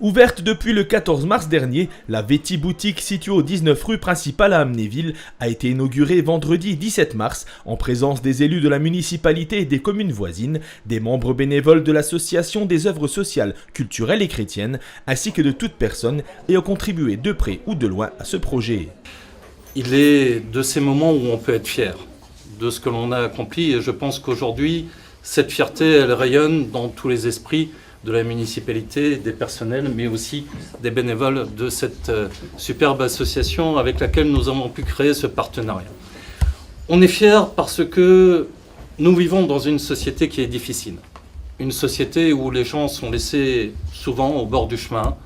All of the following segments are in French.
Ouverte depuis le 14 mars dernier, la Veti Boutique située au 19 rue principale à Amnéville a été inaugurée vendredi 17 mars en présence des élus de la municipalité et des communes voisines, des membres bénévoles de l'association des œuvres sociales, culturelles et chrétiennes, ainsi que de toute personne ayant contribué de près ou de loin à ce projet. Il est de ces moments où on peut être fier de ce que l'on a accompli et je pense qu'aujourd'hui, cette fierté, elle rayonne dans tous les esprits de la municipalité, des personnels, mais aussi des bénévoles de cette superbe association avec laquelle nous avons pu créer ce partenariat. On est fiers parce que nous vivons dans une société qui est difficile. Une société où les gens sont laissés souvent au bord du chemin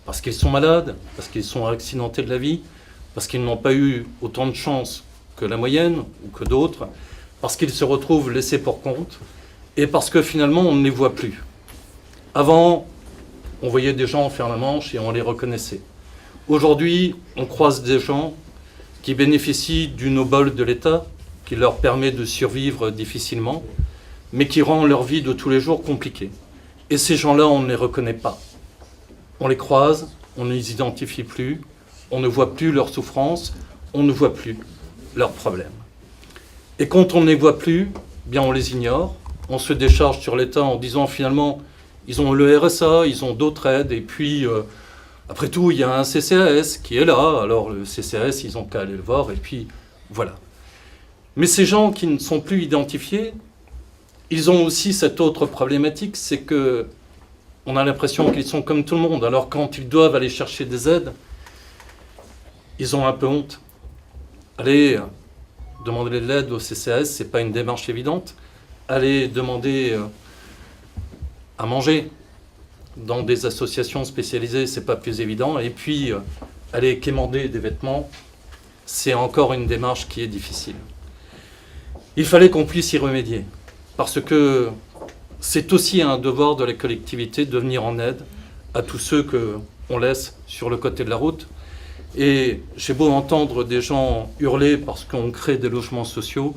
parce qu'ils sont malades, parce qu'ils sont accidentés de la vie, parce qu'ils n'ont pas eu autant de chance que la moyenne ou que d'autres, parce qu'ils se retrouvent laissés pour compte et parce que finalement on ne les voit plus. Avant, on voyait des gens faire la manche et on les reconnaissait. Aujourd'hui, on croise des gens qui bénéficient d'une obole de l'État, qui leur permet de survivre difficilement, mais qui rend leur vie de tous les jours compliquée. Et ces gens-là, on ne les reconnaît pas. On les croise, on ne les identifie plus, on ne voit plus leurs souffrances, on ne voit plus leurs problèmes. Et quand on ne les voit plus, bien on les ignore, on se décharge sur l'État en disant finalement ils ont le RSA, ils ont d'autres aides, et puis après tout il y a un CCAS qui est là, alors le CCAS ils ont qu'à aller le voir, et puis voilà. Mais ces gens qui ne sont plus identifiés, ils ont aussi cette autre problématique, c'est que on a l'impression qu'ils sont comme tout le monde, alors quand ils doivent aller chercher des aides, ils ont un peu honte. Aller demander de l'aide au CCAS, c'est pas une démarche évidente. Aller demander à manger dans des associations spécialisées, c'est pas plus évident. Et puis, aller quémander des vêtements, c'est encore une démarche qui est difficile. Il fallait qu'on puisse y remédier, parce que c'est aussi un devoir de la collectivité de venir en aide à tous ceux qu'on laisse sur le côté de la route. Et j'ai beau entendre des gens hurler parce qu'on crée des logements sociaux,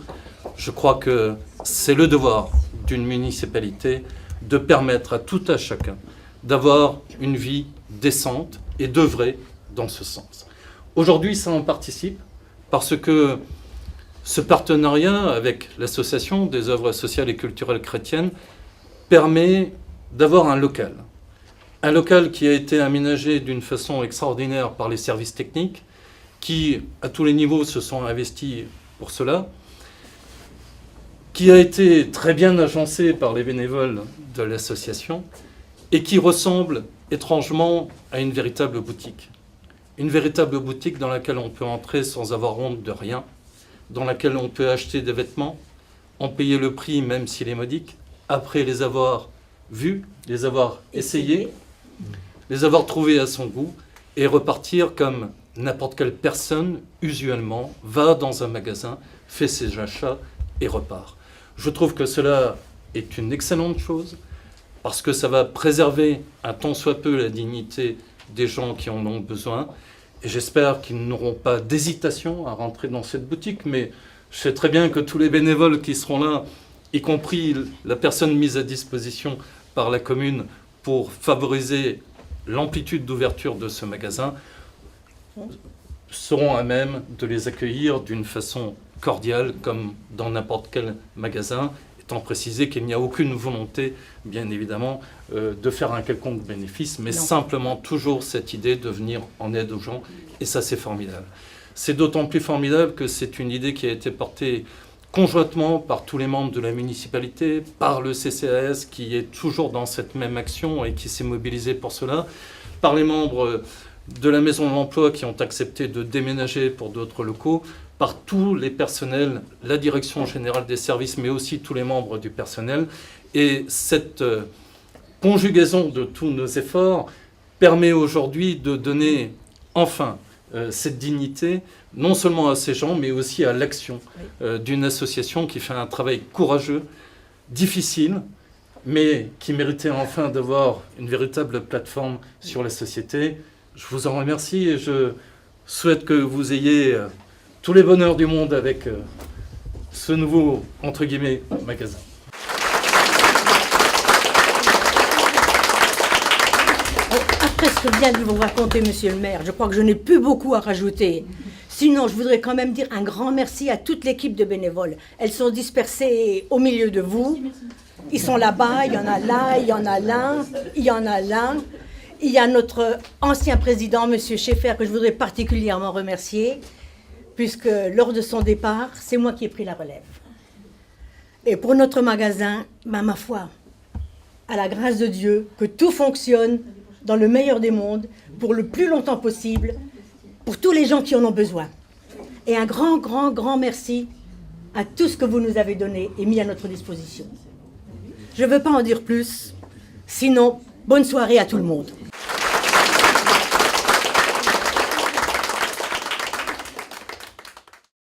je crois que c'est le devoir d'une municipalité de permettre à tout à chacun d'avoir une vie décente et d'œuvrer dans ce sens. Aujourd'hui, ça en participe parce que ce partenariat avec l'association des œuvres sociales et culturelles chrétiennes permet d'avoir un local. Un local qui a été aménagé d'une façon extraordinaire par les services techniques, qui, à tous les niveaux, se sont investis pour cela, qui a été très bien agencé par les bénévoles de l'association et qui ressemble étrangement à une véritable boutique. Une véritable boutique dans laquelle on peut entrer sans avoir honte de rien, dans laquelle on peut acheter des vêtements, en payer le prix même s'il est modique, après les avoir vus, les avoir essayés, les avoir trouvés à son goût et repartir comme n'importe quelle personne, usuellement, va dans un magasin, fait ses achats et repart. Je trouve que cela est une excellente chose parce que ça va préserver un tant soit peu la dignité des gens qui en ont besoin et j'espère qu'ils n'auront pas d'hésitation à rentrer dans cette boutique, mais je sais très bien que tous les bénévoles qui seront là, y compris la personne mise à disposition par la commune pour favoriser l'amplitude d'ouverture de ce magasin, seront à même de les accueillir d'une façon cordiale comme dans n'importe quel magasin, étant précisé qu'il n'y a aucune volonté, bien évidemment, de faire un quelconque bénéfice, mais simplement toujours cette idée de venir en aide aux gens, et ça c'est formidable. C'est d'autant plus formidable que c'est une idée qui a été portée conjointement par tous les membres de la municipalité, par le CCAS qui est toujours dans cette même action et qui s'est mobilisé pour cela, par les membres de la Maison de l'Emploi qui ont accepté de déménager pour d'autres locaux, par tous les personnels, la Direction Générale des Services, mais aussi tous les membres du personnel. Et cette conjugaison de tous nos efforts permet aujourd'hui de donner enfin cette dignité, non seulement à ces gens, mais aussi à l'action d'une association qui fait un travail courageux, difficile, mais qui méritait enfin d'avoir une véritable plateforme sur la société. Je vous en remercie et je souhaite que vous ayez tous les bonheurs du monde avec ce nouveau, entre guillemets, magasin. Après Après ce que vient de vous raconter monsieur le maire, je crois que je n'ai plus beaucoup à rajouter. Sinon, je voudrais quand même dire un grand merci à toute l'équipe de bénévoles. Elles sont dispersées au milieu de vous. Ils sont là-bas, il y en a là, il y en a là, il y en a là. Il y a notre ancien président, monsieur Schaeffer, que je voudrais particulièrement remercier, puisque lors de son départ, c'est moi qui ai pris la relève. Et pour notre magasin, ma foi, à la grâce de Dieu, que tout fonctionne dans le meilleur des mondes, pour le plus longtemps possible, pour tous les gens qui en ont besoin. Et un grand, grand, grand merci à tout ce que vous nous avez donné et mis à notre disposition. Je ne veux pas en dire plus, sinon, bonne soirée à tout le monde.